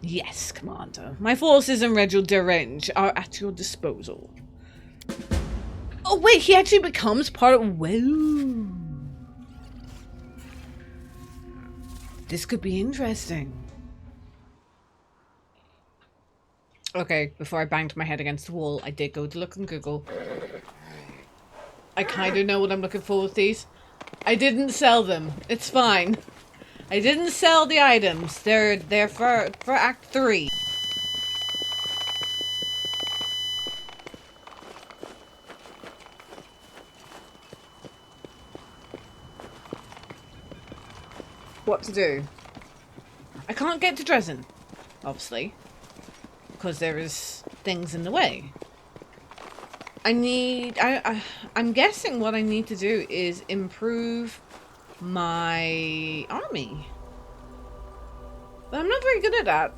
Yes, Commander. My forces in Red range are at your disposal. Oh wait, he actually becomes part of... Whoa. This could be interesting. Okay, before I banged my head against the wall, I did go to look on Google. I kind of know what I'm looking for with these. I didn't sell them. It's fine. I didn't sell the items. They're for Act 3. What to do? I can't get to Dresden, obviously, because there is things in the way. I'm guessing what I need to do is improve my army. But I'm not very good at that.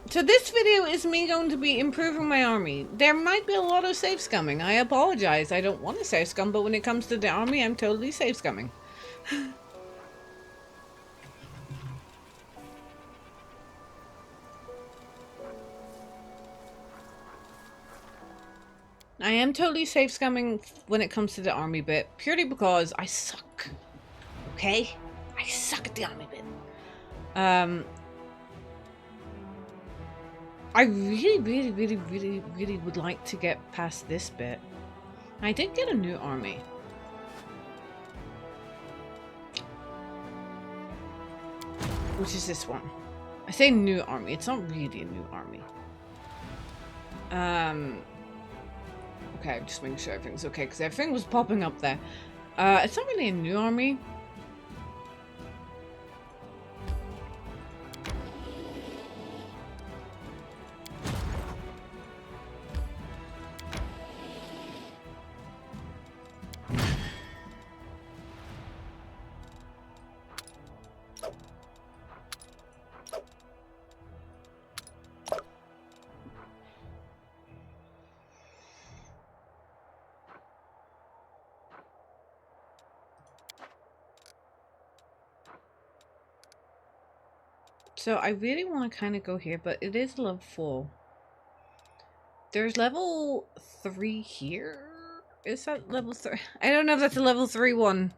So this video is me going to be improving my army. There might be a lot of save scumming. I apologize. I don't want to save scum, but when it comes to the army, I'm totally save scumming. I am totally save scumming when it comes to the army bit, purely because I suck. Okay? I suck at the army bit. I really would like to get past this bit. I did get a new army. Which is this one. I say new army, it's not really a new army. Okay, just making sure everything's okay, because everything was popping up there. It's not really a new army. So I really want to kind of go here, but it is level 4. There's level 3 here? Is that level 3? I don't know if that's a level 3 one.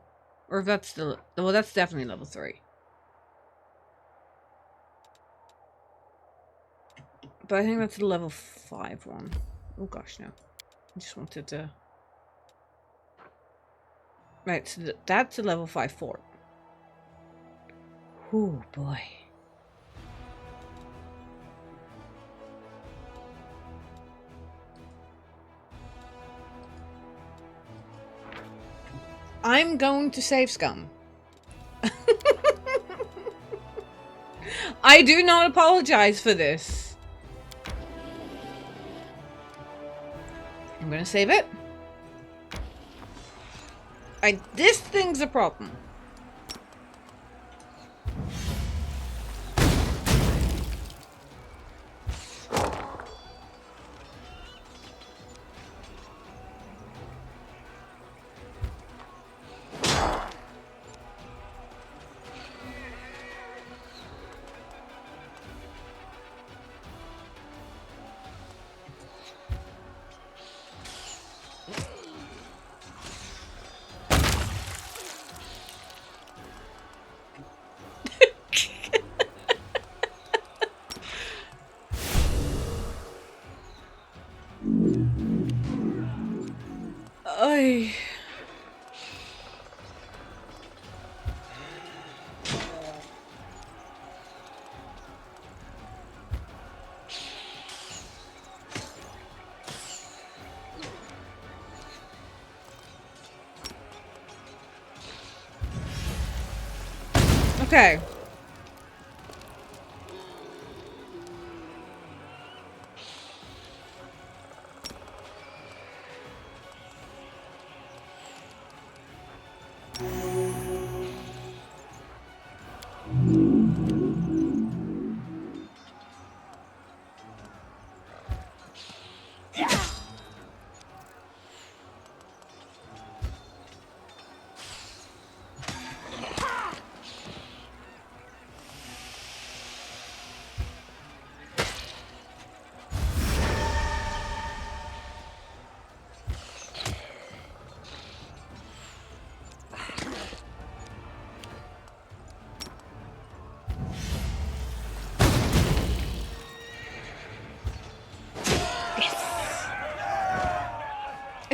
Or if that's the... Well, that's definitely level 3. But I think that's the level 5 one. Oh gosh, no. I just wanted to... Right, so that's a level 5 fort. Oh boy. I'm going to save scum. I do not apologize for this. I'm gonna save it. This thing's a problem. Ay. Okay.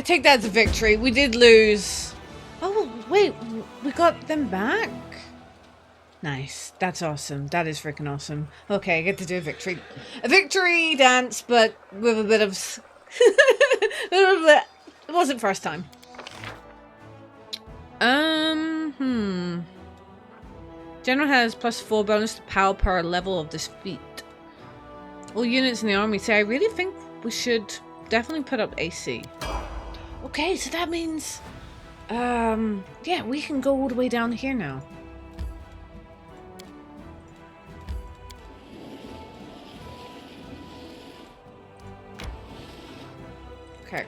take that as a victory. We did lose. Oh, wait. We got them back? Nice. That's awesome. That is freaking awesome. Okay, I get to do a victory. A victory dance, but with a bit of... It wasn't first time. General has +4 bonus to power per level of this feat. All units in the army say I really think we should definitely put up AC. Okay, so that means... yeah, we can go all the way down here now. Okay.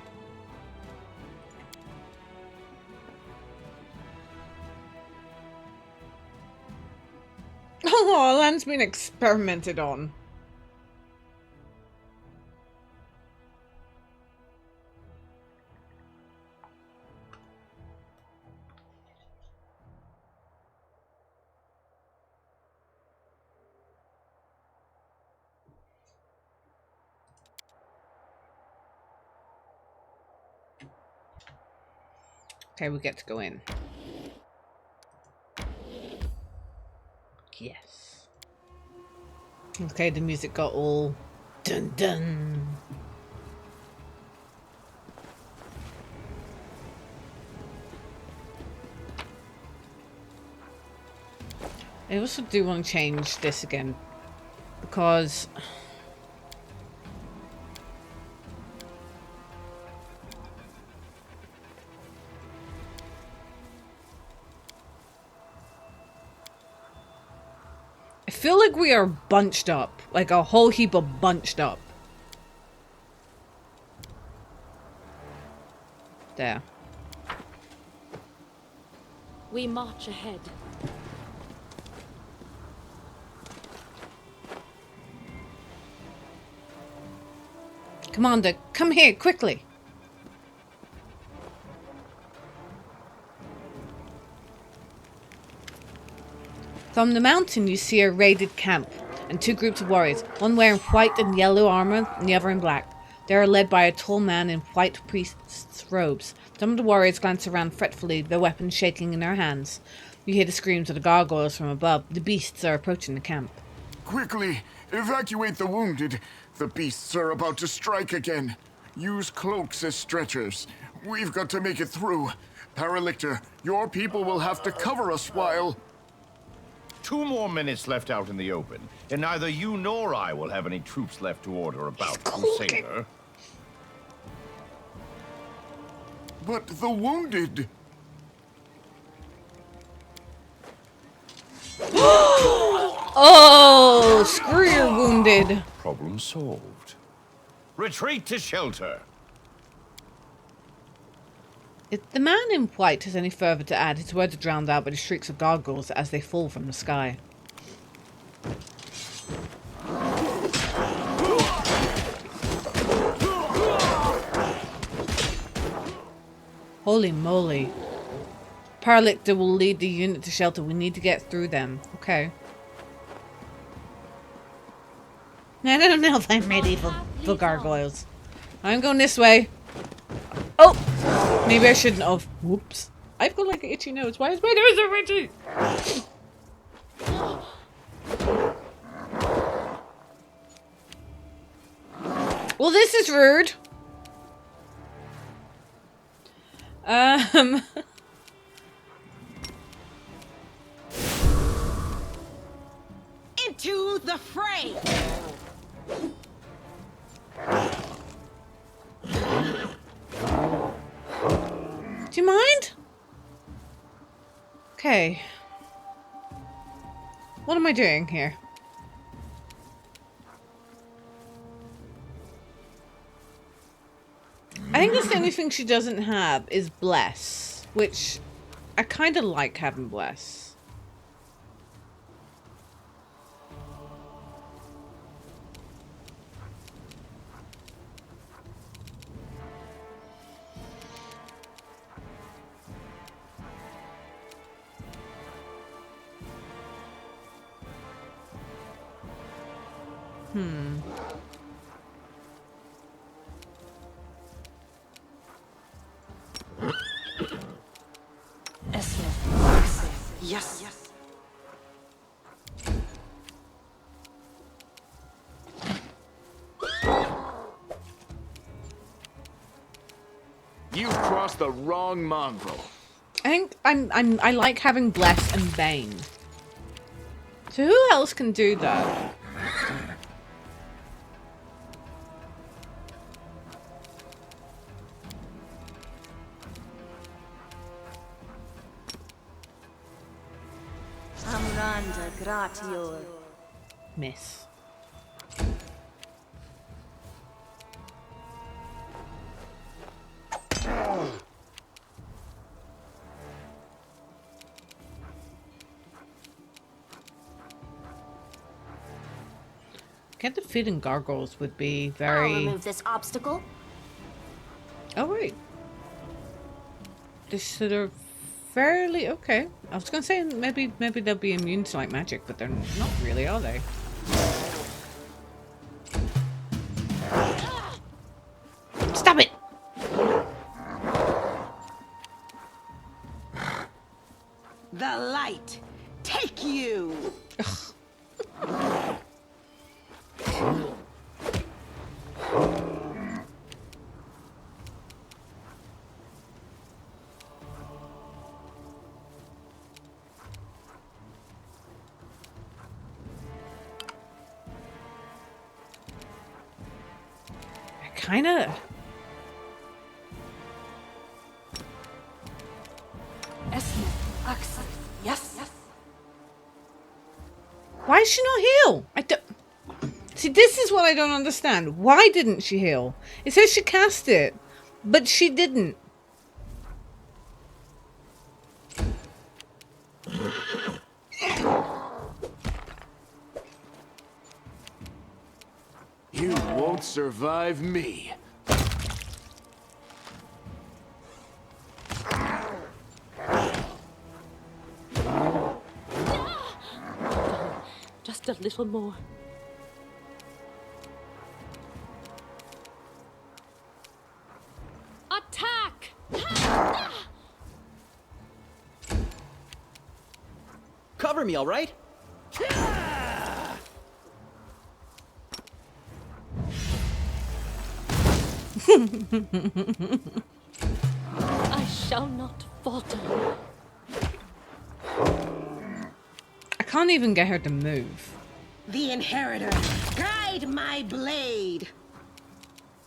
Oh, land's been experimented on. Okay, we get to go in. Yes. Okay, the music got all dun dun. I also do want to change this again because I feel like we are bunched up, like a whole heap of bunched up. There. We march ahead. Commander, come here, quickly. From the mountain you see a raided camp and two groups of warriors, one wearing white and yellow armor and the other in black. They are led by a tall man in white priest's robes. Some of the warriors glance around fretfully, their weapons shaking in their hands. You hear the screams of the gargoyles from above. The beasts are approaching the camp. Quickly, evacuate the wounded. The beasts are about to strike again. Use cloaks as stretchers. We've got to make it through. Paralictor, your people will have to cover us while... 2 more minutes left out in the open, and neither you nor I will have any troops left to order about, Crusader. But the wounded... Oh, screw your wounded. Problem solved. Retreat to shelter. If the man in white has any further to add, his words are drowned out by the shrieks of gargoyles as they fall from the sky. Holy moly. Paralictor will lead the unit to shelter. We need to get through them. Okay. I don't know if I'm ready for gargoyles. I'm going this way. Oh! Maybe I shouldn't have. Whoops. I've got like an itchy nose. Why is my nose so itchy? Well, this is rude. Into the fray! Do you mind? Okay. What am I doing here? I think that's the only thing she doesn't have is Bless, which I kind of like having Bless. Yes. You've crossed the wrong mongrel. I think I like having Bless and Bane. So who else can do that? Amranda gratior. Miss. Get the feeding gargoyles would be I'll very... remove this obstacle. Oh, wait. This are fairly okay. I was gonna say maybe they'll be immune to like magic, but they're not really, are they? Stop it! The light, take you! Kinda. Yes. Why is she not heal? I don't... See, this is what I don't understand. Why didn't she heal? It says she cast it, but she didn't. You won't survive me. Just a little more. Attack! Cover me, all right? I shall not falter. I can't even get her to move. The inheritor, guide my blade.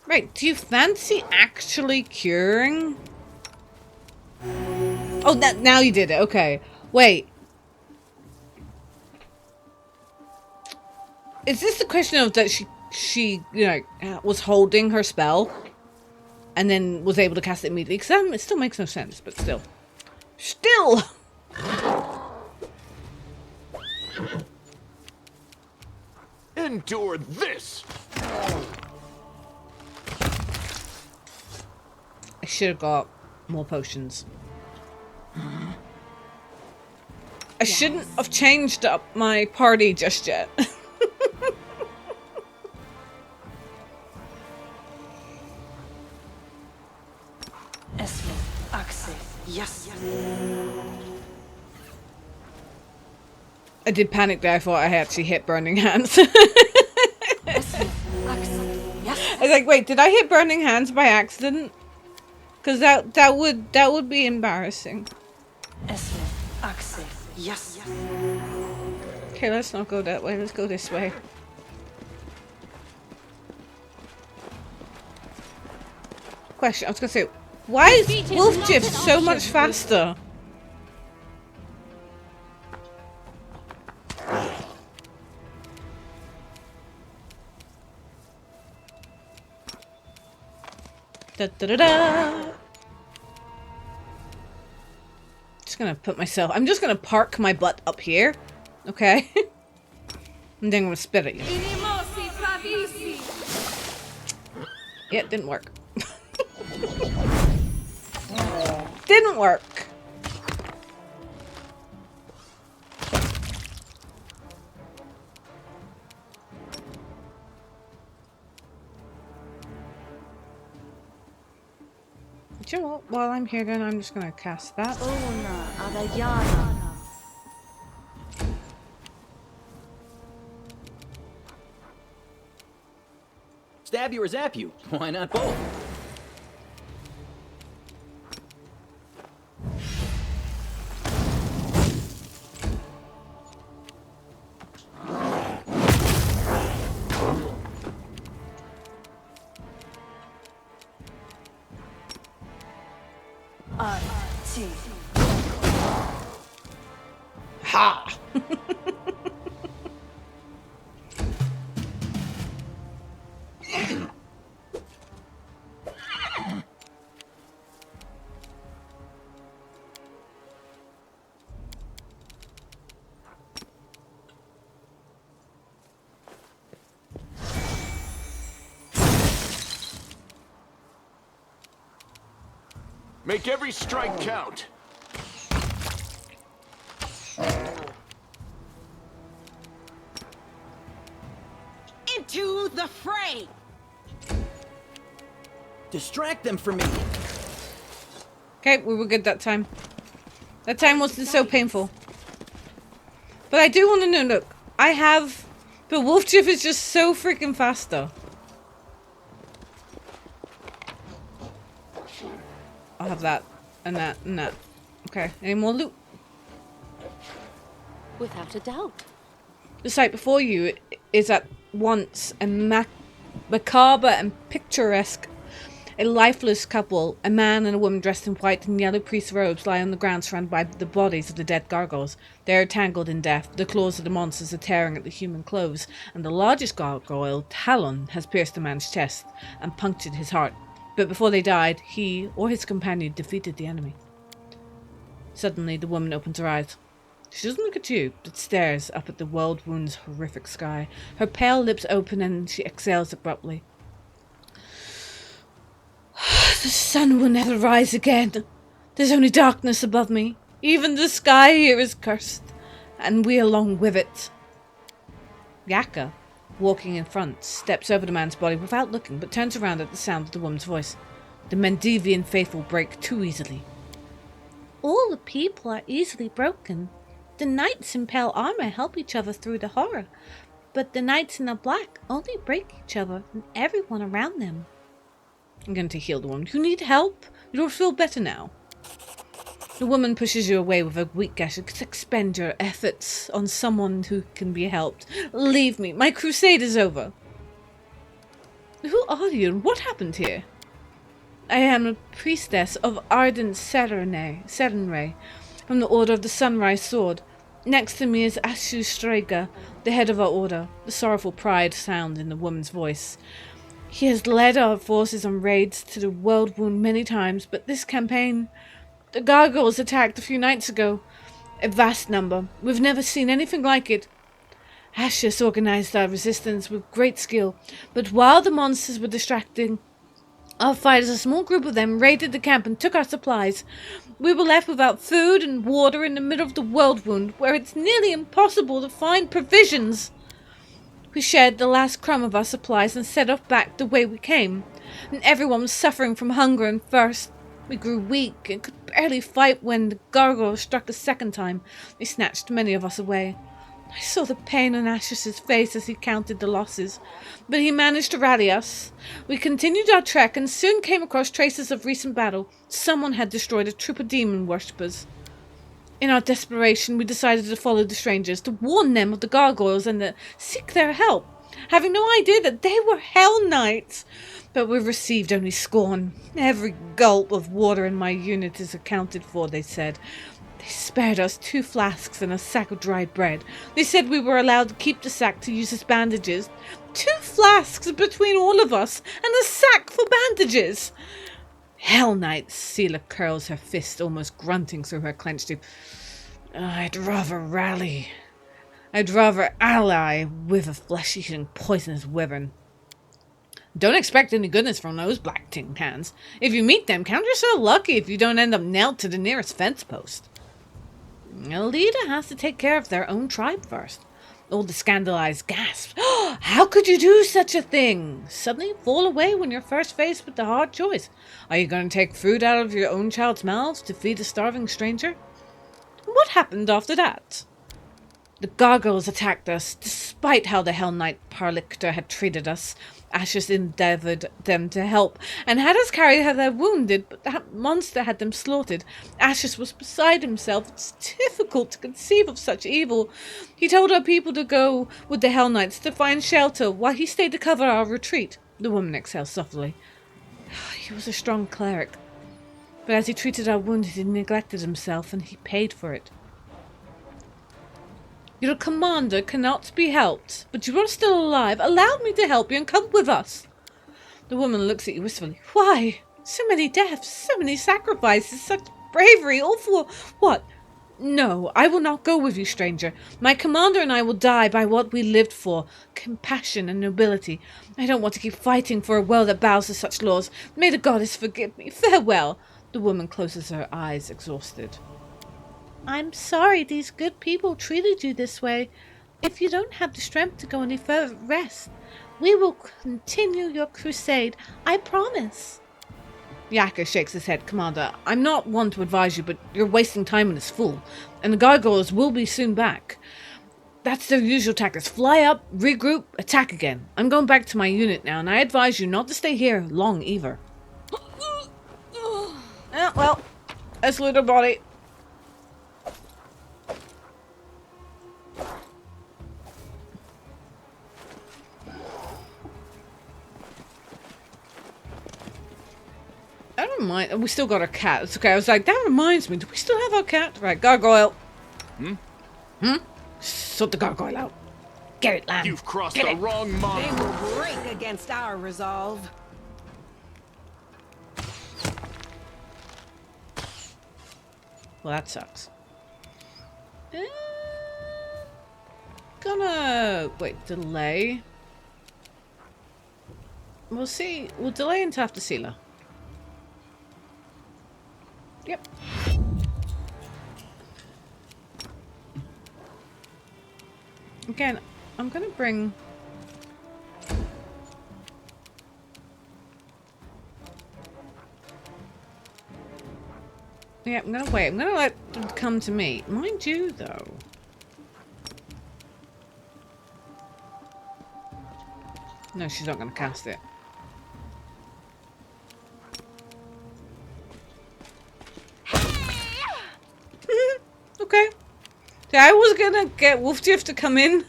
Right, do you fancy actually curing? Oh, that now you did it. Okay. Wait. Is this the question of that she you know was holding her spell and then was able to cast it immediately? Because it still makes no sense, but still. Still! Endure this! I should have got more potions. I shouldn't have changed up my party just yet. Yes. I did panic there. I thought I actually hit Burning Hands. Yes. I was like, wait, did I hit Burning Hands by accident? Because that would be embarrassing. Yes. Okay, let's not go that way. Let's go this way. Question. I was gonna say, why is Defeat is Wolf not Jiff an so much option. faster? Da da da da. Just gonna put myself. I'm just gonna park my butt up here, okay? And then I'm gonna spit at you. Yeah, it didn't work. Didn't work. Do you know what? While I'm here, then I'm just gonna cast that. Ona adayana. Stab you or zap you? Why not both? Ha! Make every strike count. Into the fray! Distract them from me. Okay, we were good that time. That time wasn't so painful. But I do want to know, look, I have... But Wolf Chip is just so freaking fast though. I'll have that, and that, and that. Okay, any more loot? Without a doubt. The sight before you is at once a macabre and picturesque. A lifeless couple, a man and a woman dressed in white and yellow priest robes, lie on the ground surrounded by the bodies of the dead gargoyles. They are tangled in death. The claws of the monsters are tearing at the human clothes, and the largest gargoyle, Talon, has pierced the man's chest and punctured his heart. But before they died, he or his companion defeated the enemy. Suddenly, the woman opens her eyes. She doesn't look at you, but stares up at the world wound's horrific sky. Her pale lips open and she exhales abruptly. The sun will never rise again. There's only darkness above me. Even the sky here is cursed, and we along with it. Yaka, walking in front, steps over the man's body without looking, but turns around at the sound of the woman's voice. The Mendevian faithful break too easily. All the people are easily broken. The knights in pale armor help each other through the horror, but the knights in the black only break each other and everyone around them. I'm going to heal the woman. You need help? You don't feel better now. The woman pushes you away with a weak gesture. Expend your efforts on someone who can be helped. Leave me. My crusade is over. Who are you and what happened here? I am a priestess of ardent Serenray from the Order of the Sunrise Sword. Next to me is Ashu Strega, the head of our order. The sorrowful pride sound in the woman's voice. He has led our forces on raids to the world wound many times, but this campaign... The gargoyles attacked a few nights ago. A vast number. We've never seen anything like it. Ashes organized our resistance with great skill, but while the monsters were distracting our fighters, a small group of them raided the camp and took our supplies. We were left without food and water in the middle of the world wound, where it's nearly impossible to find provisions. We shared the last crumb of our supplies and set off back the way we came, and everyone was suffering from hunger and thirst. We grew weak and could barely fight when the gargoyle struck a second time. They snatched many of us away. I saw the pain on Ash's face as he counted the losses, but he managed to rally us. We continued our trek and soon came across traces of recent battle. Someone had destroyed a troop of demon worshippers. In our desperation, we decided to follow the strangers, to warn them of the gargoyles and to seek their help, having no idea that they were Hellknights. But we received only scorn. Every gulp of water in my unit is accounted for, they said. They spared us 2 flasks and a sack of dried bread. They said we were allowed to keep the sack to use as bandages. 2 flasks between all of us, and a sack for bandages! Hellknight, Sela curls her fist, almost grunting through her clenched teeth. I'd rather rally. I'd rather ally with a flesh-eating poisonous wyvern. Don't expect any goodness from those black-tinged hands. If you meet them, count yourself lucky if you don't end up nailed to the nearest fence post. A leader has to take care of their own tribe first. All the scandalized gasp. How could you do such a thing? Suddenly fall away when you're first faced with the hard choice. Are you going to take food out of your own child's mouth to feed a starving stranger? What happened after that? The gargoyles attacked us, despite how the Hellknight Parlictor had treated us. Ashes endeavoured them to help, and had us carry their wounded, but that monster had them slaughtered. Ashes was beside himself. It's difficult to conceive of such evil. He told our people to go with the Hellknights to find shelter, while he stayed to cover our retreat. The woman exhaled softly. He was a strong cleric, but as he treated our wounded, he neglected himself, and he paid for it. Your commander cannot be helped, but you are still alive. Allow me to help you and come with us. The woman looks at you wistfully. Why? So many deaths, so many sacrifices, such bravery, all for what? No, I will not go with you, stranger. My commander and I will die by what we lived for, compassion and nobility. I don't want to keep fighting for a world that bows to such laws. May the goddess forgive me. Farewell. The woman closes her eyes, exhausted. I'm sorry these good people treated you this way. If you don't have the strength to go any further, rest. We will continue your crusade. I promise. Yaka shakes his head. Commander, I'm not one to advise you, but you're wasting time in this fool. And the gargoyles will be soon back. That's their usual tactics. Fly up, regroup, attack again. I'm going back to my unit now, and I advise you not to stay here long either. Well, that's little body. That reminds... We still got our cat. It's okay. I was like, that reminds me. Do we still have our cat? Right, gargoyle. Sort the gargoyle out. Get it, lamb. You've crossed the wrong They mark. will break against our resolve. Well, that sucks. Gonna... Wait, delay. We'll see. We'll delay until after Sealer. Yep. Again, I'm gonna bring... Yeah, I'm gonna wait. I'm gonna let them come to me. Mind you, though. No, she's not gonna cast it. Okay. So I was gonna get Wolfjiff to come in.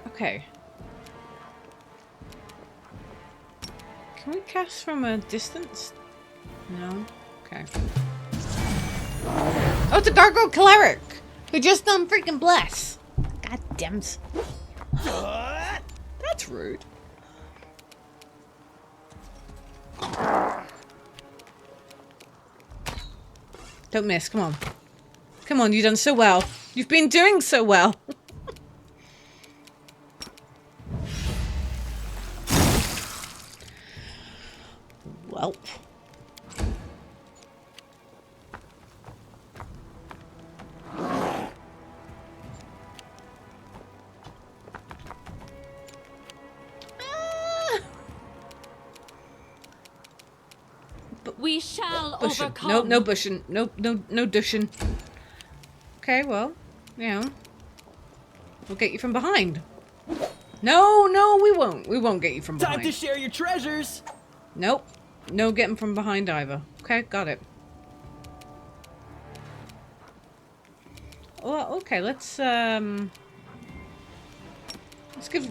Okay. Can we cast from a distance? No? Okay. Oh, it's a Gargoyle Cleric! Who just done freaking bless. God damn it. That's rude. Don't miss, come on. Come on, you've done so well. You've been doing so well. Well. We shall Bushing. overcome. Nope, no bushing. Nope, no dushing. Okay, well, yeah. We'll get you from behind. No, we won't. We won't get you from behind. Time to share your treasures. Nope. No getting from behind either. Okay, got it. Well, okay, let's give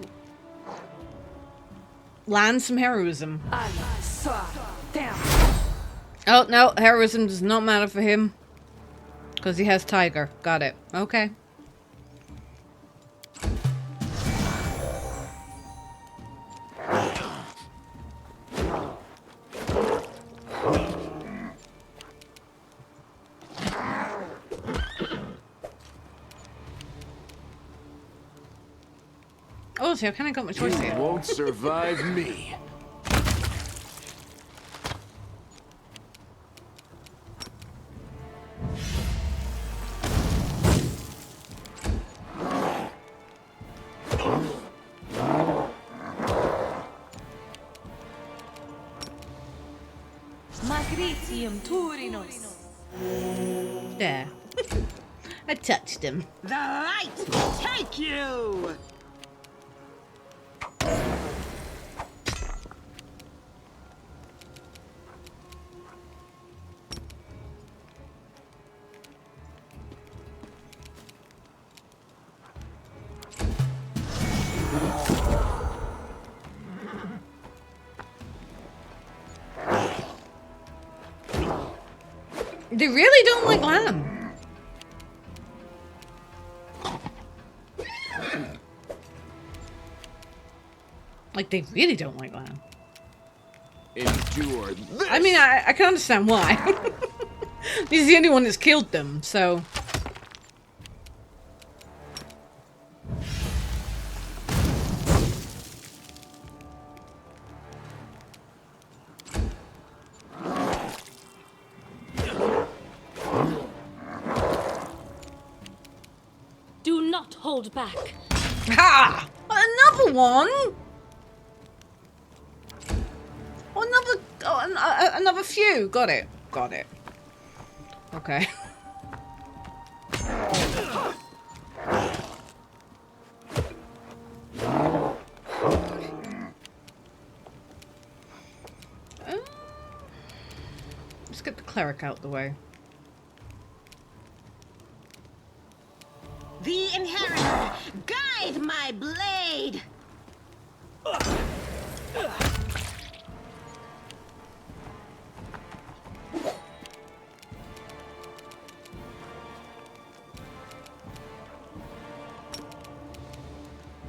Lan some heroism. Oh, no, heroism does not matter for him. Because he has Tiger. Got it. Okay. Oh, see, I kind of got my choice You here. won't survive me. There. I touched him. The light take you! They really don't like lamb. Like, they really don't like lamb. Endure this. I mean, I can understand why. He's the only one that's killed them, so... Do not hold back. Ha! Another one? Another few. Got it. Got it. Okay. Let's get the cleric out the way. The inheritor, guide my blade!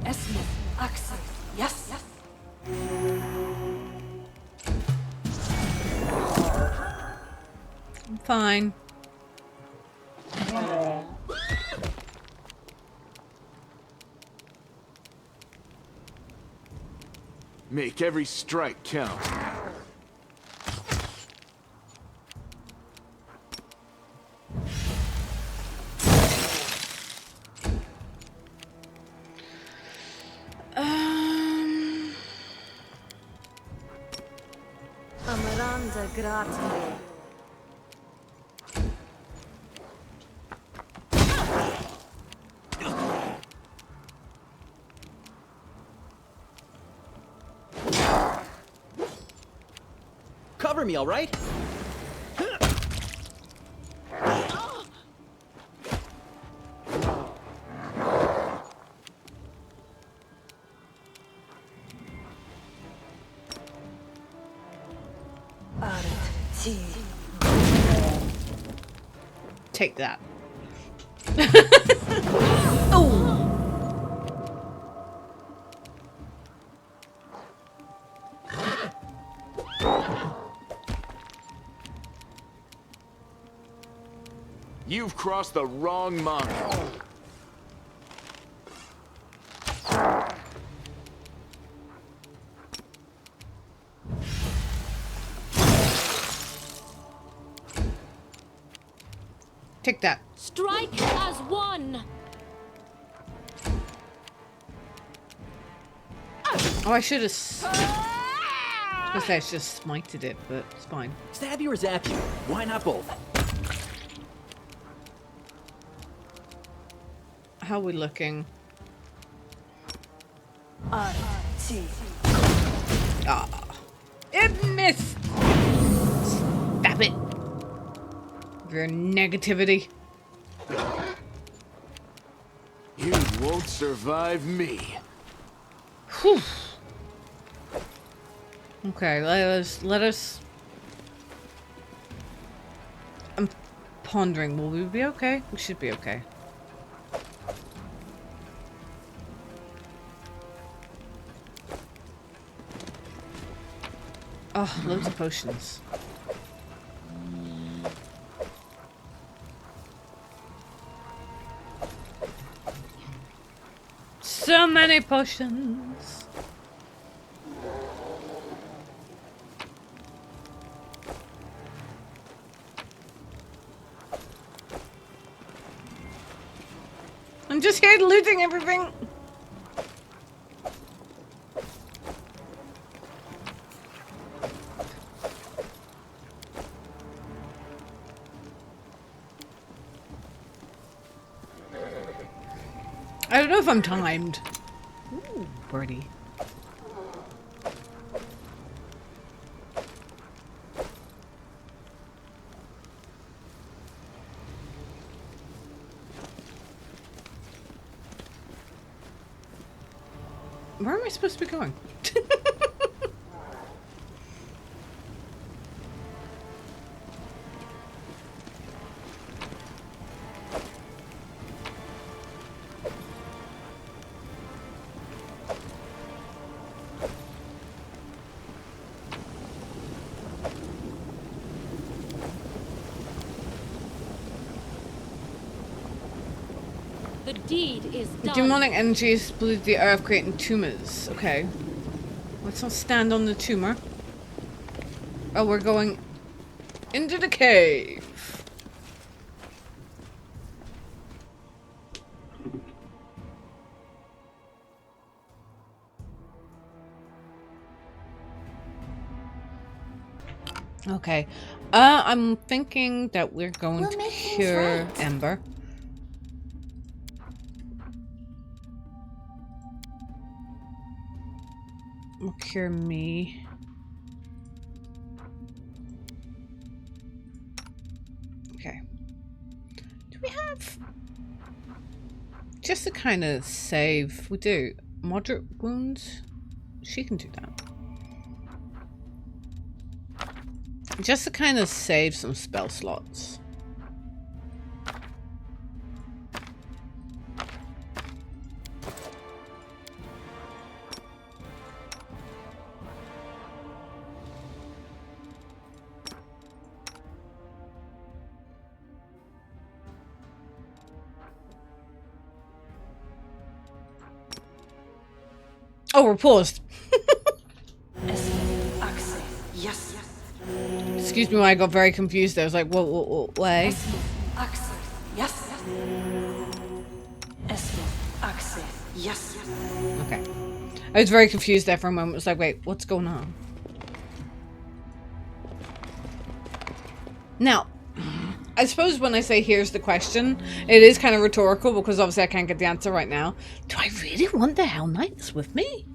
Esmith, Axel. Yes, yes. I'm fine. Make every strike count. Amaranda gratia. Cover me, all right? Take that. Oh! You've crossed the wrong mark. Take that. Strike as one! Oh, I should have. I was gonna say I should have smited it, but it's fine. Stab you or zap you? Why not both? How are we looking? Ah, it missed. Stop it. Your negativity. You won't survive me. Whew. Okay, let us. I'm pondering. Will we be okay? We should be okay. Oh, loads of potions. So many potions. I'm just here looting everything. I don't know if I'm timed. Ooh, birdie. Where am I supposed to be going? The deed is done. Demonic energies polluted the earth, creating tumors. Okay. Let's not stand on the tumor. Oh, we're going into the cave. Okay. I'm thinking that we're going to cure Ember. Will cure me. Okay. Do we have just to kind of save? We do moderate wounds. She can do that. Just to kind of save some spell slots. Oh, we're paused. Yes. Excuse me, I got very confused there. I was like, what way? Yes. Yes. Okay. I was very confused there for a moment. I was like, wait, what's going on? Now, I suppose when I say here's the question, it is kind of rhetorical because obviously I can't get the answer right now. Do I really want the Hellknights with me?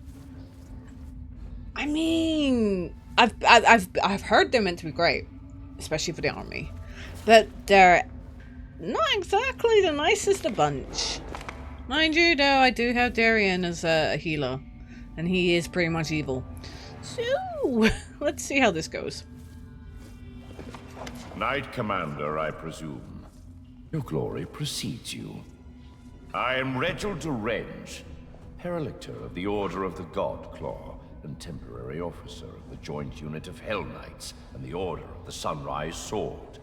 I mean, I've heard they're meant to be great, especially for the army, but they're not exactly the nicest of bunch. Mind you, though, I do have Darian as a healer, and he is pretty much evil. So, let's see how this goes. Knight Commander, I presume. Your glory precedes you. I am Reginald de Renge, Paralictor of the Order of the Godclaw, and temporary officer of the joint unit of Hellknights and the Order of the Sunrise Sword.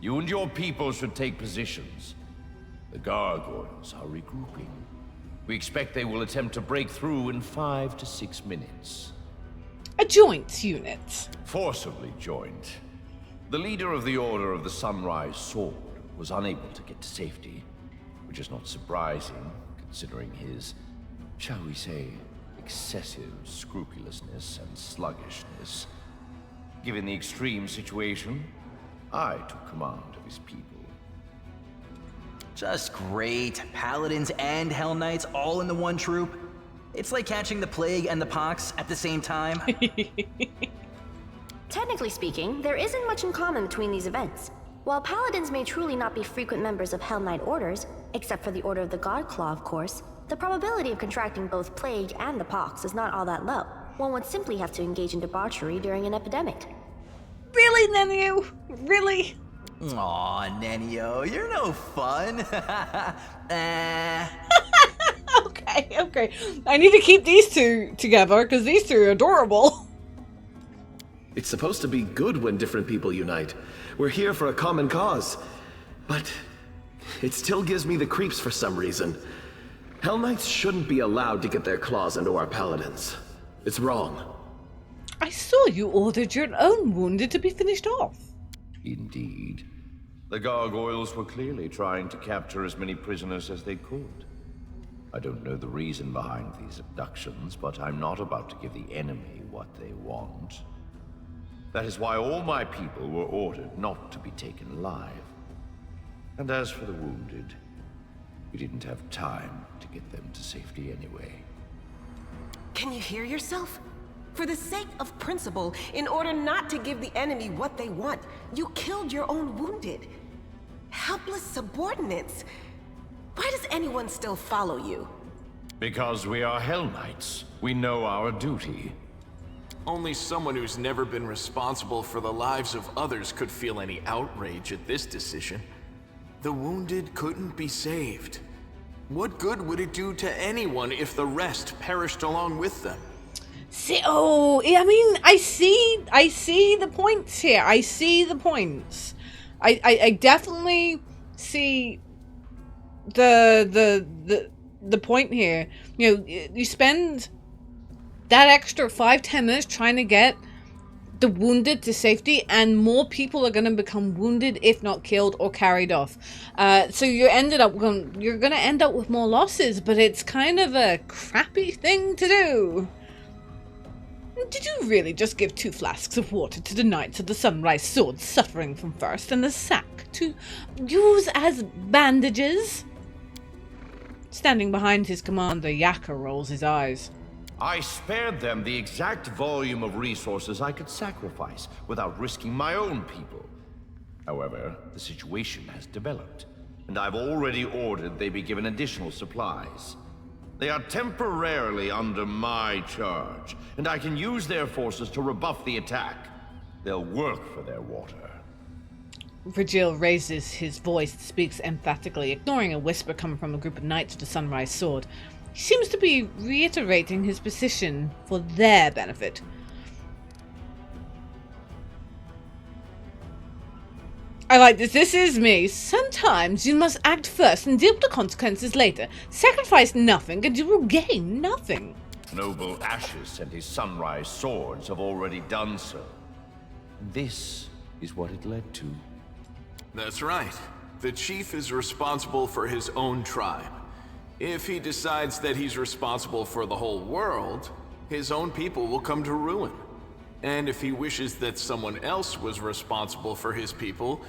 You and your people should take positions. The Gargoyles are regrouping. We expect they will attempt to break through in 5 to 6 minutes. A joint unit. Forcibly joined. The leader of the Order of the Sunrise Sword was unable to get to safety, which is not surprising, considering his, shall we say, excessive scrupulousness and sluggishness. Given the extreme situation, I took command of his people. Just great. Paladins and Hell Knights all in the one troop. It's like catching the plague and the pox at the same time. Technically speaking, there isn't much in common between these events. While Paladins may truly not be frequent members of Hell Knight orders, except for the Order of the Godclaw, of course, the probability of contracting both plague and the pox is not all that low. One would simply have to engage in debauchery during an epidemic. Really, Nenio? Really? Aw, Nenio, you're no fun. Okay. I need to keep these two together because these two are adorable. It's supposed to be good when different people unite. We're here for a common cause. But it still gives me the creeps for some reason. Hell Knights shouldn't be allowed to get their claws into our paladins. It's wrong. I saw you ordered your own wounded to be finished off. Indeed. The Gargoyles were clearly trying to capture as many prisoners as they could. I don't know the reason behind these abductions, but I'm not about to give the enemy what they want. That is why all my people were ordered not to be taken alive. And as for the wounded, We didn't have time to get them to safety anyway. Can you hear yourself? For the sake of principle, in order not to give the enemy what they want, you killed your own wounded. Helpless subordinates. Why does anyone still follow you? Because we are Hellknights. We know our duty. Only someone who's never been responsible for the lives of others could feel any outrage at this decision. The wounded couldn't be saved. What good would it do to anyone if the rest perished along with them? See, I mean, I see the points here. I see the points. I definitely see the point here. You know, you spend that extra 5-10 minutes trying to get the wounded to safety, and more people are going to become wounded, if not killed or carried off. So you're going to end up with more losses, but it's kind of a crappy thing to do. Did you really just give 2 flasks of water to the Knights of the Sunrise Sword suffering from thirst and the sack to use as bandages? Standing behind his commander, Yaka rolls his eyes. I spared them the exact volume of resources I could sacrifice without risking my own people. However, the situation has developed, and I've already ordered they be given additional supplies. They are temporarily under my charge, and I can use their forces to rebuff the attack. They'll work for their water. Virgil raises his voice and speaks emphatically, ignoring a whisper coming from a group of Knights of the Sunrise Sword. He seems to be reiterating his position for their benefit. I like this. This is me. Sometimes you must act first and deal with the consequences later. Sacrifice nothing and you will gain nothing. Noble Ashes and his Sunrise Swords have already done so. This is what it led to. That's right. The chief is responsible for his own tribe. If he decides that he's responsible for the whole world, his own people will come to ruin. And if he wishes that someone else was responsible for his people,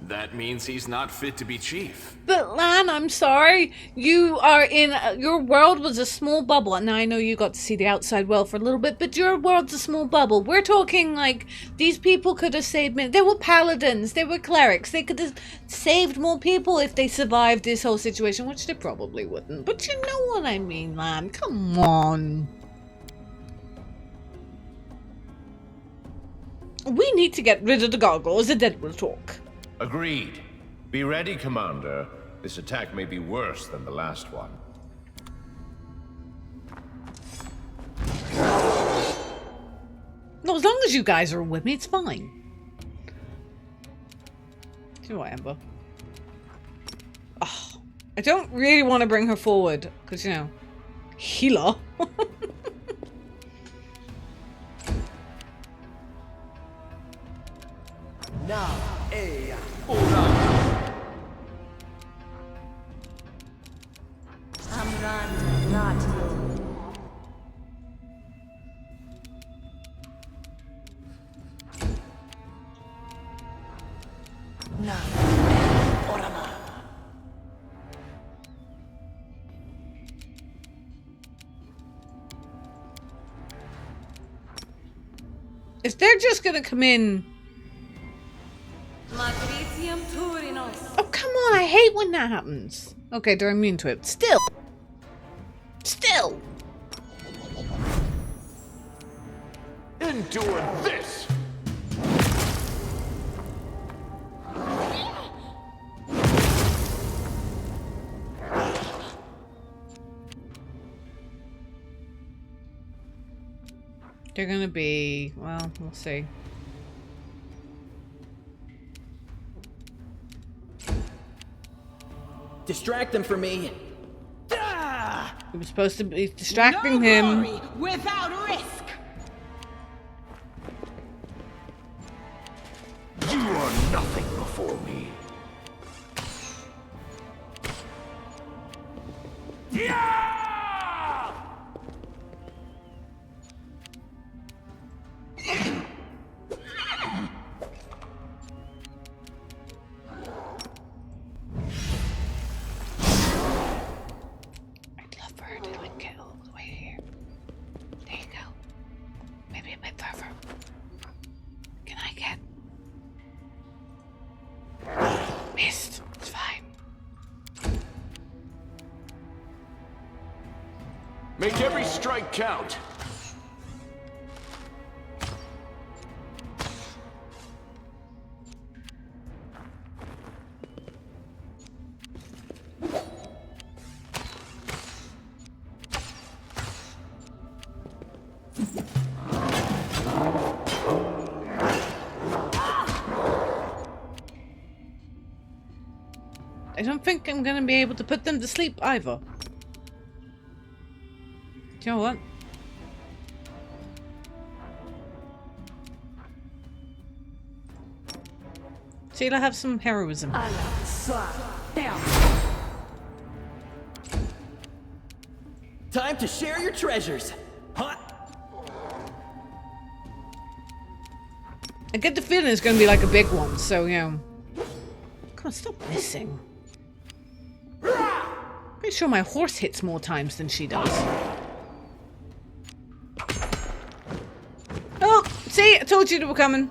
that means he's not fit to be chief. But Lan, I'm sorry. You are in... your world was a small bubble. And now I know you got to see the outside world for a little bit, but your world's a small bubble. We're talking like these people could have saved... They were paladins. They were clerics. They could have saved more people if they survived this whole situation, which they probably wouldn't. But you know what I mean, Lan. Come on. We need to get rid of the gargoyles, and then we'll talk. Agreed. Be ready, Commander. This attack may be worse than the last one. No, as long as you guys are with me, it's fine. You know what, Ember? Oh, I don't really want to bring her forward, because, you know, healer. If they're just gonna come in... Oh, come on, I hate when that happens. Okay, they're immune to it. Still! Endure this! They're gonna be... well, we'll see. Distract them for me. We were supposed to be distracting him. Glory without risk! You are nothing before me. Make every strike count. I don't think I'm gonna be able to put them to sleep either. Do you know what? Sheila, have some heroism. Time to share your treasures. Huh? I get the feeling it's gonna be like a big one, so you know. Come on, stop missing. Pretty sure my horse hits more times than she does. Oh, see, I told you they were coming.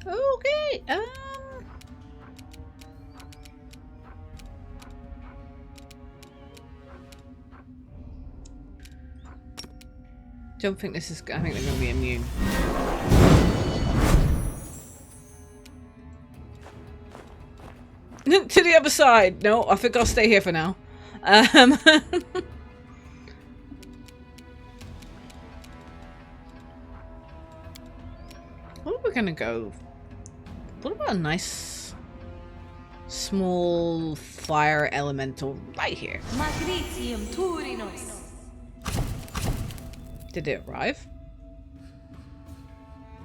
Okay, don't think this is. I think they're going to be immune. To the other side. No, I think I'll stay here for now. Where are we going to go? What about a nice small fire elemental right here? Did it arrive?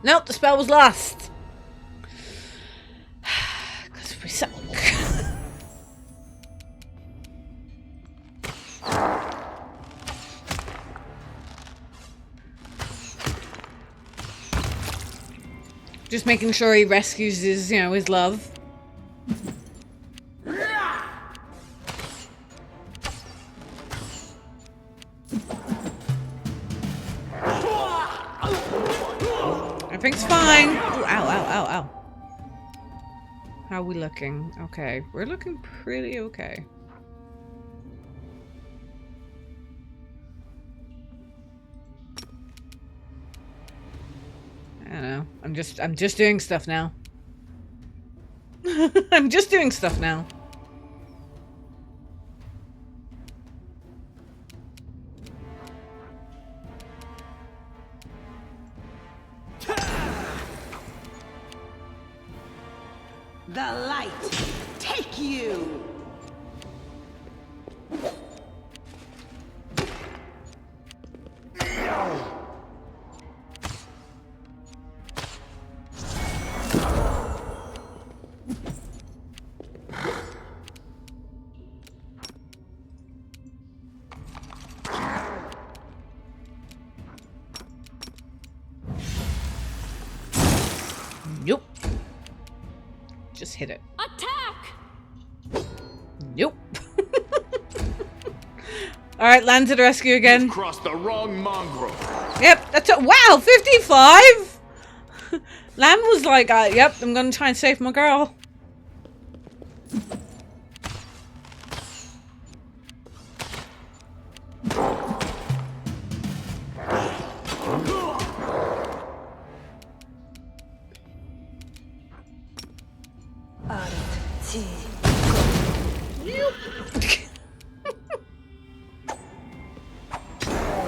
Nope, the spell was lost. Because we suck. Just making sure he rescues his, you know, his love. Everything's fine. Ooh, ow, ow, ow, ow. How are we looking? Okay, we're looking pretty okay. I don't know. I'm just doing stuff now. I'm just doing stuff now. The light, take you! Nope. Just hit it. Attack! Nope. Alright, land to the rescue again. You've crossed the wrong mongrel. Yep, that's a wow, 55! Land was like, yep, I'm gonna try and save my girl.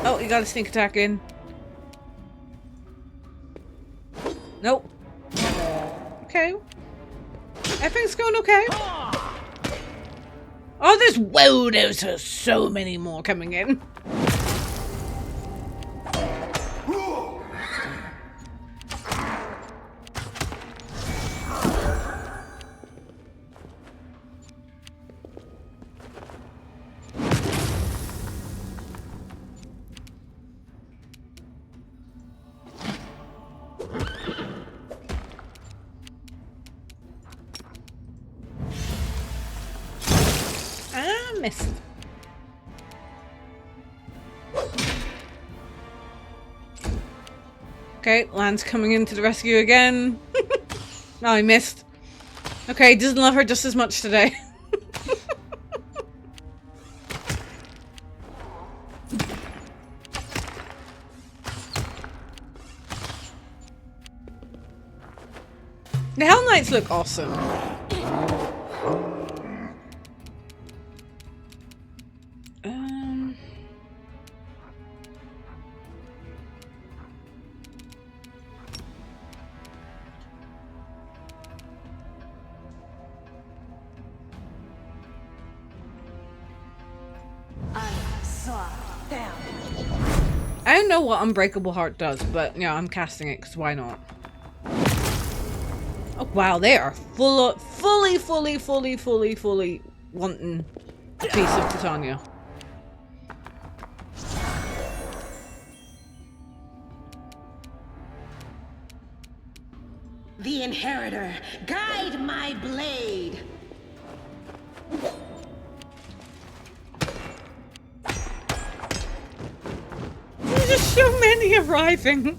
Oh, you got a sneak attack in. Nope. Okay. Everything's going okay. Oh, there's so many more coming in. missed. Okay, Lan's coming in to the rescue again. No, I missed. Okay, doesn't love her just as much today. The Hellknights look awesome. I don't know what Unbreakable Heart does, but yeah, I'm casting it because why not? Oh wow, they are fully wanting a piece of Titania. The Inheritor, guide my blade. There's just so many arriving.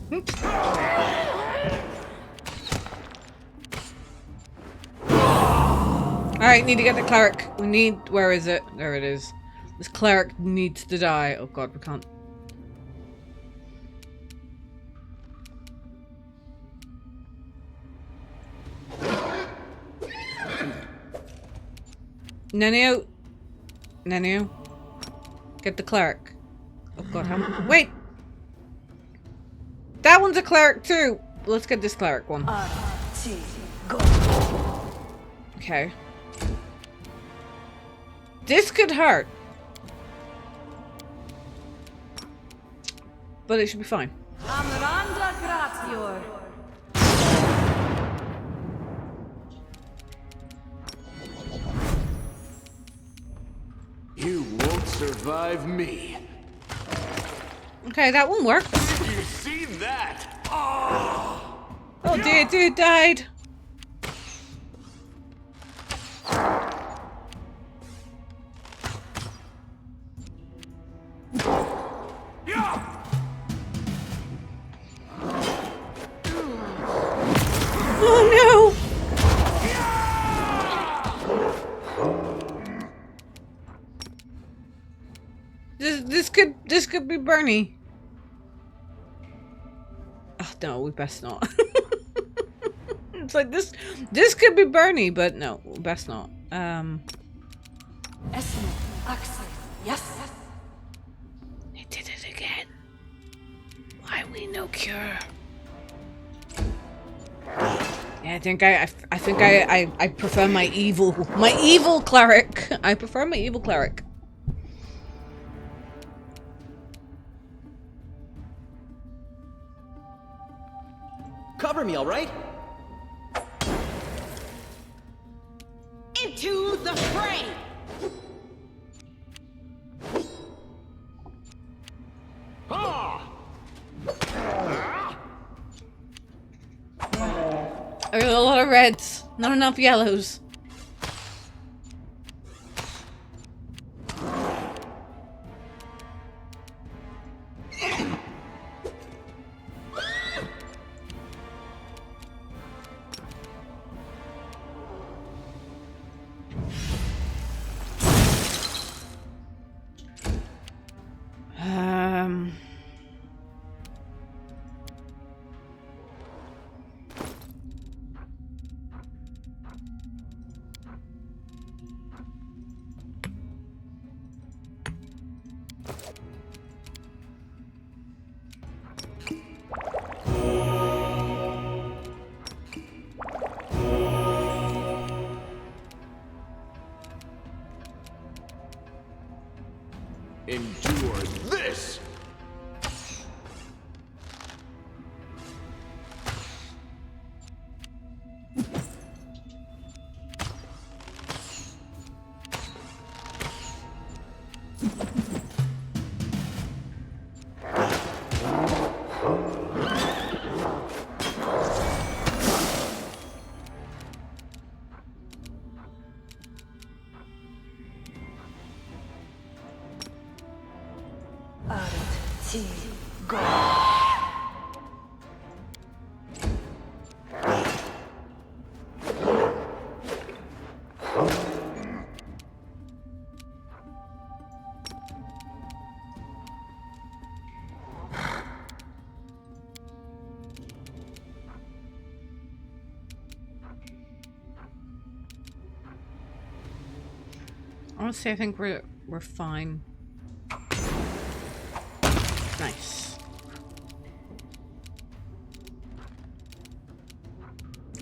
Alright, need to get the cleric. We need... Where is it? There it is. This cleric needs to die. Oh god, we can't. Nenio. Nenio. Get the cleric. Oh god, how... Wait! That one's a cleric too! Let's get this cleric one. Okay. This could hurt. But it should be fine. You won't survive me. Okay, that one worked. You seen that? Oh dear, dude died. Oh no! This could be Bernie. Oh no, we best not. It's like this could be Bernie, but no, best not. Yes. He did it again. Why we no cure? Yeah, I think I prefer my evil cleric. I prefer my evil cleric. Cover me, all right? Into the fray! There's a lot of reds, not enough yellows. Honestly, I think we're fine. Nice.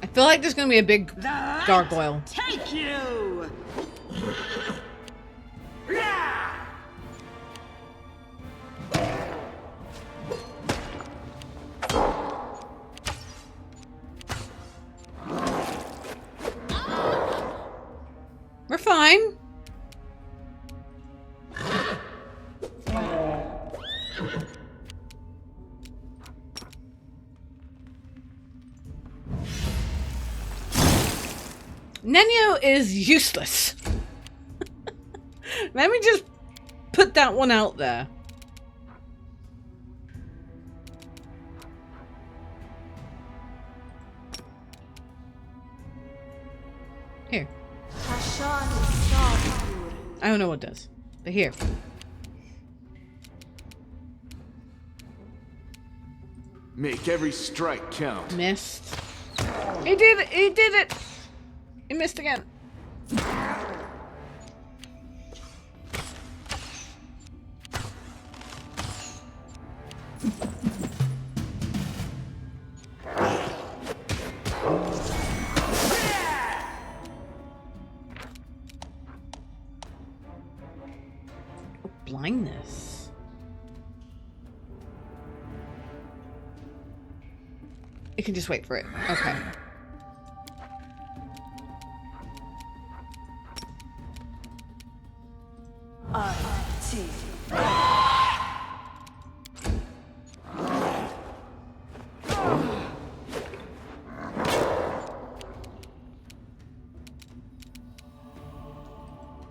I feel like there's gonna be a big gargoyle. Take you! We're fine. Nenio is useless. Let me just put that one out there. Here. I don't know what it does, but here. Make every strike count. Missed. He did it! He did it! He missed again. Blindness. You can just wait for it. Okay.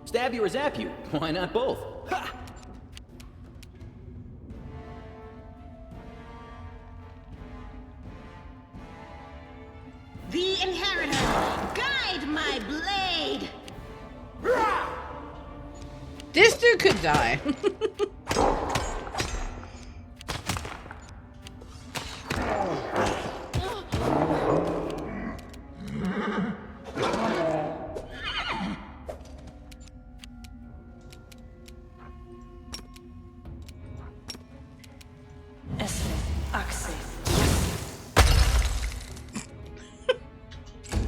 Stab you or zap you? Why not both? Ha! The Inheritor! Guide my blade! This dude could die.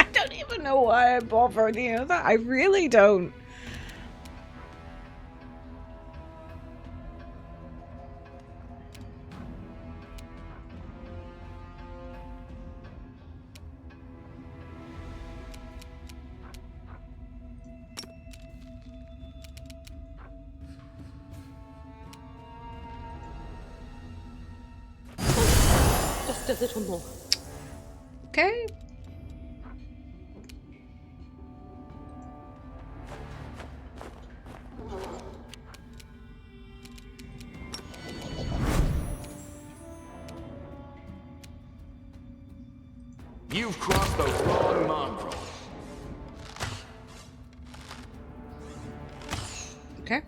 I don't even know why I bothered, you know that? I really don't. Just a little more. Okay. You've crossed the wrong mongrel. Okay.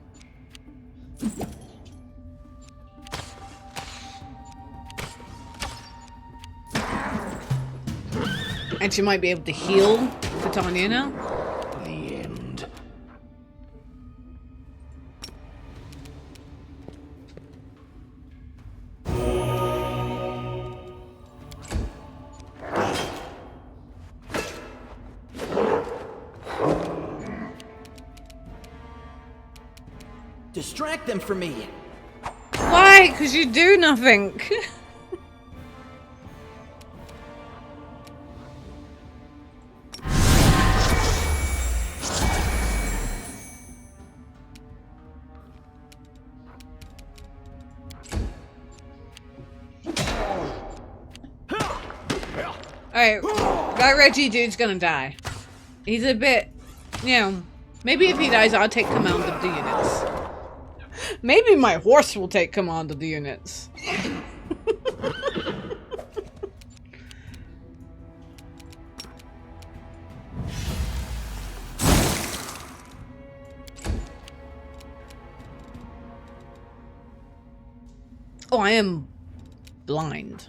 And she might be able to heal Titania now. The end. Distract them from me. Why? Because you do nothing. Alright, that Reggie dude's gonna die. He's a bit, you know, maybe if he dies, I'll take command of the units. Maybe my horse will take command of the units. Oh, I am blind.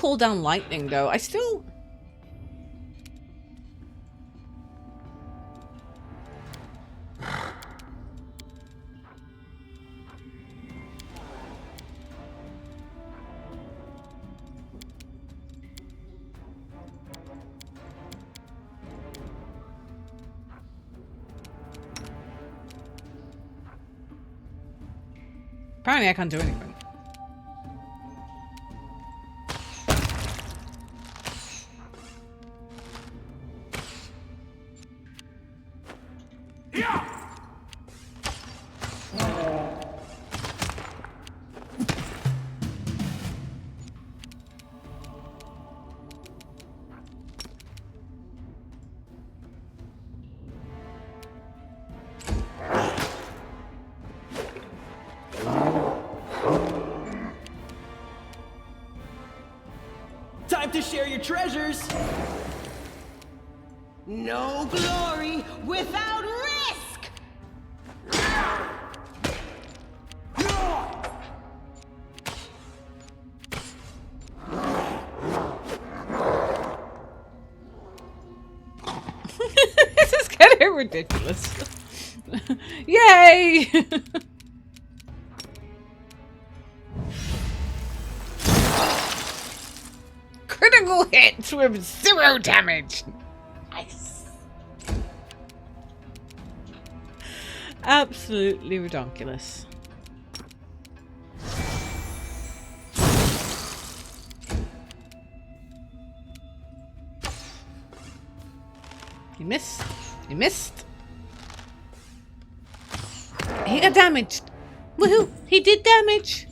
call down lightning, though. I still... Apparently I can't do anything. Time to share your treasures! No glory without risk! This is getting ridiculous. Yay! Critical hits with 0 damage. Nice. Absolutely ridiculous. He missed. He missed. He got damaged. Woohoo! He did damage.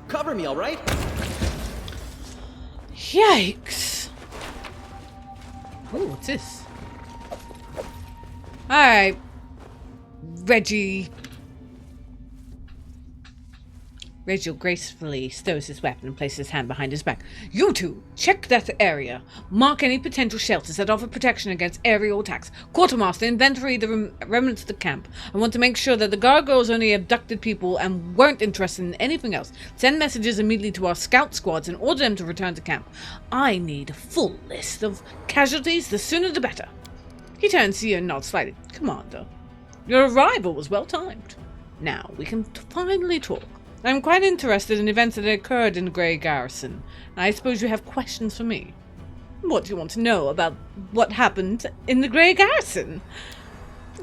Cover me, all right? Yikes. Ooh, what's this? Alright. Reggie gracefully stows his weapon and places his hand behind his back. You two, check that area. Mark any potential shelters that offer protection against aerial attacks. Quartermaster, inventory the remnants of the camp. I want to make sure that the gargoyles only abducted people and weren't interested in anything else. Send messages immediately to our scout squads and order them to return to camp. I need a full list of casualties, the sooner the better. He turns to you and nods slightly. Commander, your arrival was well timed. Now we can finally talk. I'm quite interested in events that occurred in the Grey Garrison. I suppose you have questions for me. What do you want to know about what happened in the Grey Garrison?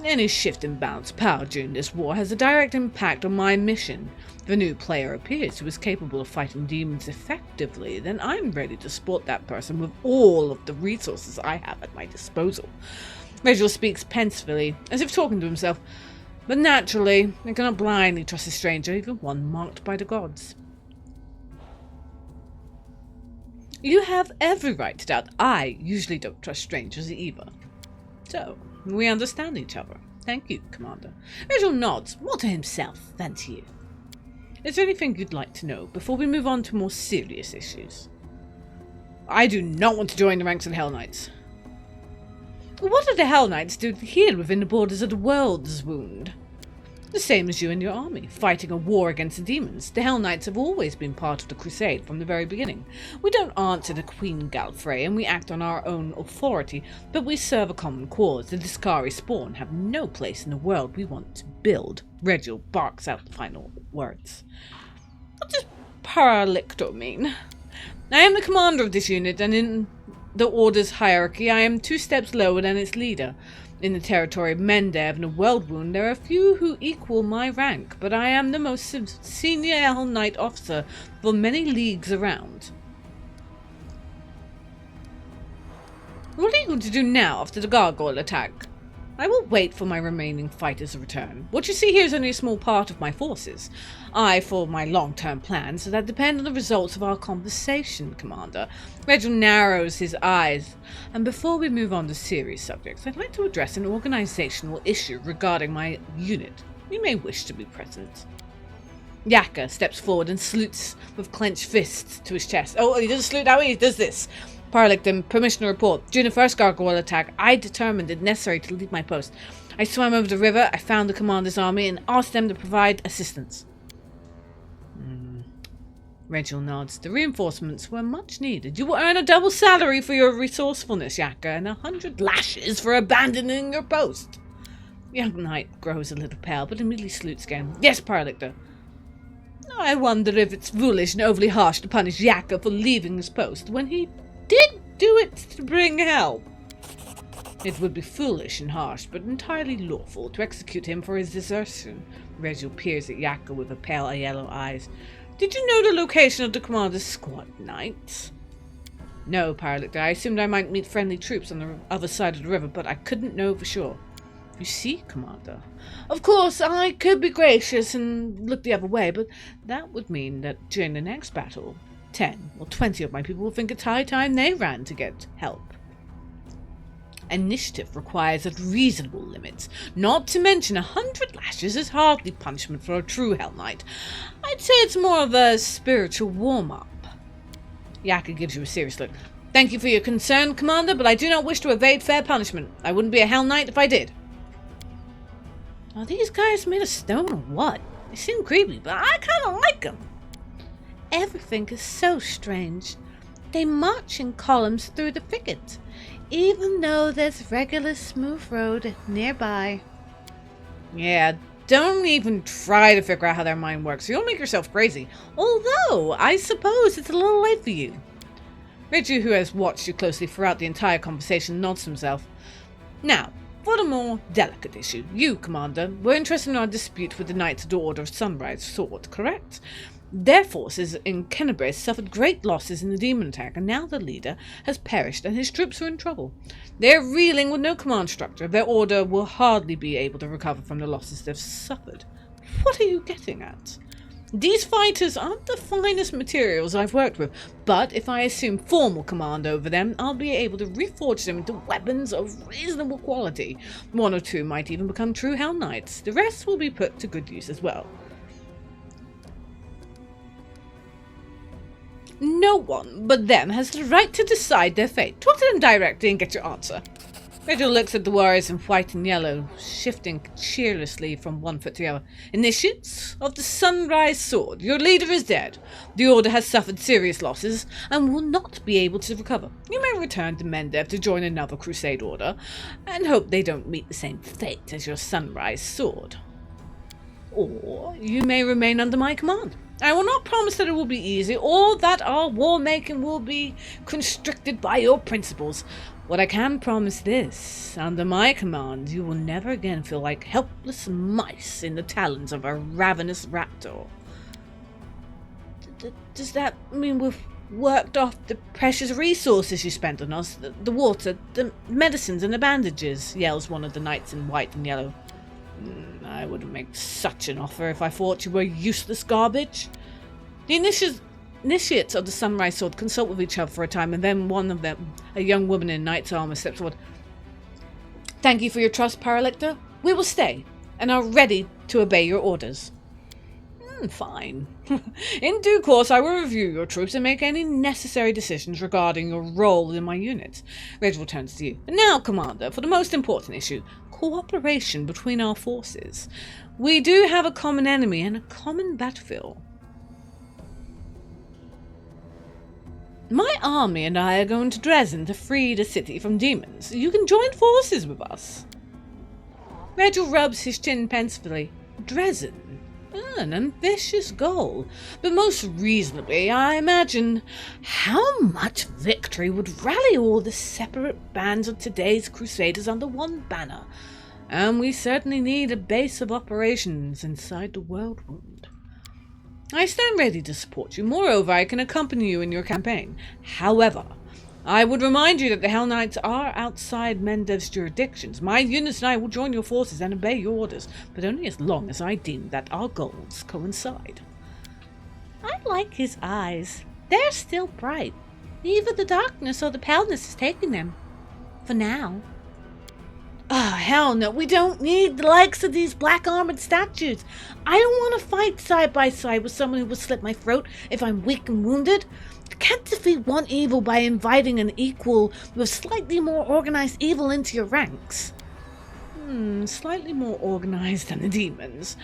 Any shift in balance of power during this war has a direct impact on my mission. If a new player appears who is capable of fighting demons effectively, then I'm ready to support that person with all of the resources I have at my disposal. Reginald speaks pensively, as if talking to himself. But naturally, I cannot blindly trust a stranger, even one marked by the gods. You have every right to doubt I usually don't trust strangers either. So, we understand each other. Thank you, Commander. Reginald nods, more to himself than to you. Is there anything you'd like to know before we move on to more serious issues? I do not want to join the ranks of the Hellknights. What do the Hellknights do here within the borders of the world's wound? The same as you and your army, fighting a war against the demons. The Hellknights have always been part of the crusade from the very beginning. We don't answer to Queen Galfrey, and we act on our own authority, but we serve a common cause. The Discari spawn have no place in the world we want to build. Regil barks out the final words. What does Paralictor mean? I am the commander of this unit, and in the Order's hierarchy, I am 2 steps lower than its leader. In the territory of Mendev and the World Wound, there are few who equal my rank, but I am the most senior Hellknight officer for many leagues around. What are you going to do now after the Gargoyle attack? I will wait for my remaining fighters to return. What you see here is only a small part of my forces. I follow my long-term plans that depend on the results of our conversation, Commander. Reginald narrows his eyes. And before we move on to serious subjects, I'd like to address an organizational issue regarding my unit. You may wish to be present. Yaka steps forward and salutes with clenched fists to his chest. Oh, he doesn't salute that way, he does this. Paralichton, permission to report. During the first gargoyle attack, I determined it necessary to leave my post. I swam over the river, I found the commander's army, and asked them to provide assistance. Reginald nods. The reinforcements were much needed. You will earn a double salary for your resourcefulness, Yaka, and 100 lashes for abandoning your post. The young knight grows a little pale, but immediately salutes again. Yes, Paralichton. I wonder if it's foolish and overly harsh to punish Yaka for leaving his post when he did do it to bring help. It would be foolish and harsh, but entirely lawful to execute him for his desertion. Reginald peers at Yaka with a pale yellow eyes. Did you know the location of the commander's squad, knight? No, Paralichton. I assumed I might meet friendly troops on the other side of the river, but I couldn't know for sure. You see, Commander. Of course, I could be gracious and look the other way, but that would mean that during the next battle, 10 or 20 of my people will think it's high time they ran to get help. Initiative requires at reasonable limits. Not to mention 100 lashes is hardly punishment for a true Hellknight. I'd say it's more of a spiritual warm-up. Yaka gives you a serious look. Thank you for your concern, Commander, but I do not wish to evade fair punishment. I wouldn't be a Hellknight if I did. Are these guys made of stone or what? They seem creepy, but I kind of like them. Everything is so strange. They march in columns through the thicket, even though there's regular smooth road nearby. Yeah, don't even try to figure out how their mind works. You'll make yourself crazy. Although, I suppose it's a little late for you. Reggie, who has watched you closely throughout the entire conversation, nods to himself. Now, for the more delicate issue, you, Commander, were interested in our dispute with the Knights of the Order of Sunrise Sword, correct? Their forces in Kennebrae suffered great losses in the demon attack, and now the leader has perished and his troops are in trouble. They are reeling with no command structure. Their order will hardly be able to recover from the losses they've suffered. What are you getting at? These fighters aren't the finest materials I've worked with, but if I assume formal command over them, I'll be able to reforge them into weapons of reasonable quality. 1 or 2 might even become true Hellknights. The rest will be put to good use as well. No one but them has the right to decide their fate. Talk to them directly and get your answer. Reginald looks at the warriors in white and yellow, shifting cheerlessly from one foot to the other. Initiates of the Sunrise Sword, your leader is dead. The Order has suffered serious losses and will not be able to recover. You may return to Mendev to join another Crusade Order, and hope they don't meet the same fate as your Sunrise Sword. Or you may remain under my command. I will not promise that it will be easy, or that our war-making will be constricted by your principles. What I can promise this, under my command, you will never again feel like helpless mice in the talons of a ravenous raptor. Does that mean we've worked off the precious resources you spent on us? The water, the medicines and the bandages, yells one of the knights in white and yellow. I wouldn't make such an offer if I thought you were useless garbage. The initiates of the Sunrise Sword consult with each other for a time, and then one of them, a young woman in knight's armor, steps forward. Thank you for your trust, Paralichton. We will stay, and are ready to obey your orders. Fine. In due course, I will review your troops and make any necessary decisions regarding your role in my unit. Reginald turns to you. And now, Commander, for the most important issue, cooperation between our forces. We do have a common enemy and a common battlefield. My army and I are going to Dresden to free the city from demons. You can join forces with us. Reginald rubs his chin pensively. Dresden? An ambitious goal, but most reasonably, I imagine. How much victory would rally all the separate bands of today's Crusaders under one banner? And we certainly need a base of operations inside the Worldwound. I stand ready to support you. Moreover, I can accompany you in your campaign. However, I would remind you that the Hellknights are outside Mendev's jurisdictions. My units and I will join your forces and obey your orders, but only as long as I deem that our goals coincide. I like his eyes. They're still bright. Neither the darkness or the paleness has taken them. For now. Oh, hell no. We don't need the likes of these black armored statues. I don't want to fight side by side with someone who will slit my throat if I'm weak and wounded. You can't defeat one evil by inviting an equal with slightly more organized evil into your ranks. Slightly more organized than the demons.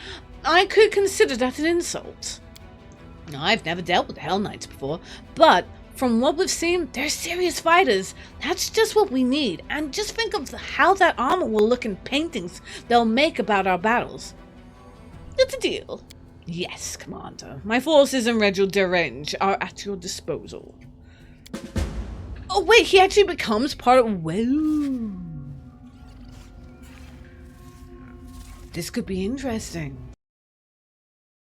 I could consider that an insult. Now, I've never dealt with the Hellknights before, but from what we've seen, they're serious fighters. That's just what we need. And just think of how that armor will look in paintings they'll make about our battles. It's a deal. Yes, Commander. My forces and Reginald Derange are at your disposal. Oh wait, he actually becomes part of... Whoa. This could be interesting.